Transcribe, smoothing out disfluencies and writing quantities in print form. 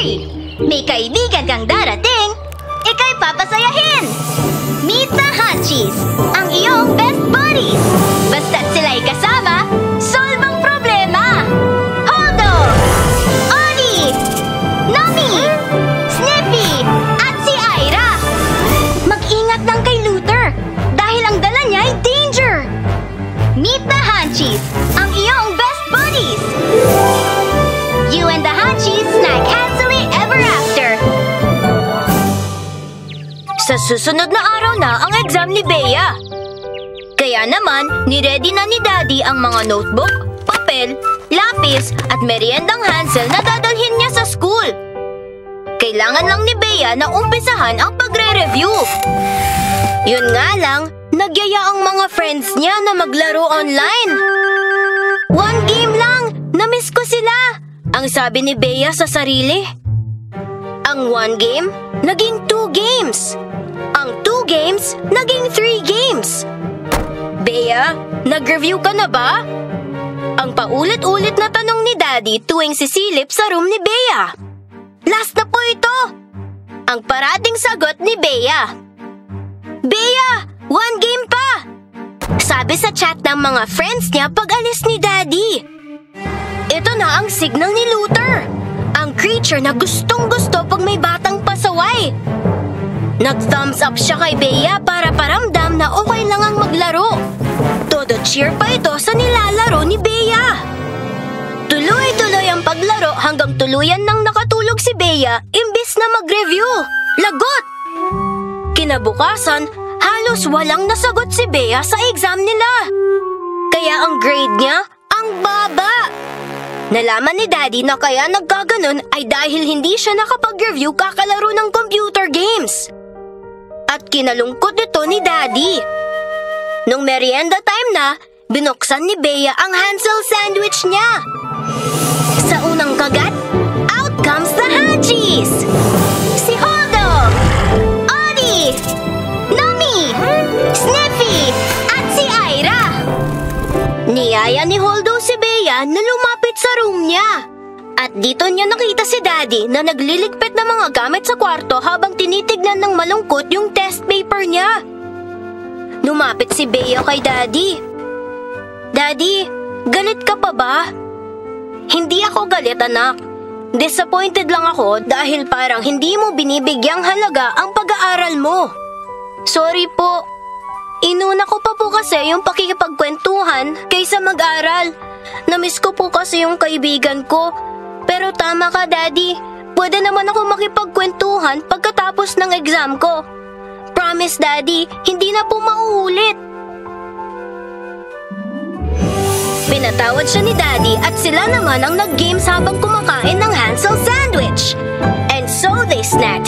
worry! May kaibigan kang darating, ika'y papasayahin! Meet the Hunchies, ang iyong best buddies! Basta't sila'y kasama, solve ang problema! Holdo! Ollie! Nami! Sniffy! At si Ira! Mag-ingat lang kay Luther dahil ang dala niya ay danger! Meet the Hunchies, ang iyong best buddies! You and the Hunchies snack happily ever after! Sa susunod na araw na ang exam ni Bea. Kaya naman, niready na ni Daddy ang mga notebook, papel, lapis at meriendang Hansel na dadalhin niya sa school. Kailangan lang ni Bea na umpisahan ang pagre-review. Yun nga lang, nagyaya ang mga friends niya na maglaro online. One game lang! Namiss ko sila! Ang sabi ni Bea sa sarili. Ang one game, naging 2 games. Ang 2 games, naging 3 games. Bea, nag-review ka na ba? Ang paulit-ulit na tanong ni Daddy tuwing sisilip sa room ni Bea. Last na po ito! Ang parating sagot ni Bea. Bea, 1 game pa! Sabi sa chat ng mga friends niya pag alis ni Daddy. Ito na ang signal ni Luther, ang creature na gustong-gusto pag may batang pasaway. Nag-thumbs up siya kay Bea para paramdam na okay lang ang maglaro. Todo cheer pa ito sa nilalaro ni Bea. Tuloy-tuloy ang paglaro hanggang tuluyan nang nakatulog si Bea imbis na mag-review. Lagot! Kinabukasan, halos walang nasagot si Bea sa exam nila. Kaya ang grade niya, ang baba. Nalaman ni Daddy na kaya nagkaganon ay dahil hindi siya nakapag-review kakalaro ng computer games. At kinalungkot ito ni Daddy. Nung merienda time na, binuksan ni Bea ang Hansel sandwich niya. Sa unang kagat, out comes the Hunchies! Si Holdo! Ollie! Nami! Sniffy! At si Ira! Niyaya ni Holdo si Bea na lumapit sa room niya. At dito niya nakita si Daddy na nagliligpit ng mga gamit sa kwarto habang tinitignan ng malungkot yung test paper niya. Lumapit si Bea kay Daddy. Daddy, galit ka pa ba? Hindi ako galit, anak. Disappointed lang ako dahil parang hindi mo binibigyang halaga ang pag-aaral mo. Sorry po. Inuna ko pa po kasi yung pakikipagkwentuhan kaysa mag-aral. Namiss ko po kasi yung kaibigan ko. Pero tama ka, Daddy. Pwede naman ako makipagkwentuhan pagkatapos ng exam ko. Promise, Daddy, hindi na po mauulit. Pinatawad siya ni Daddy at sila naman ang nag-games habang kumakain ng Hansel sandwich. And so they snacked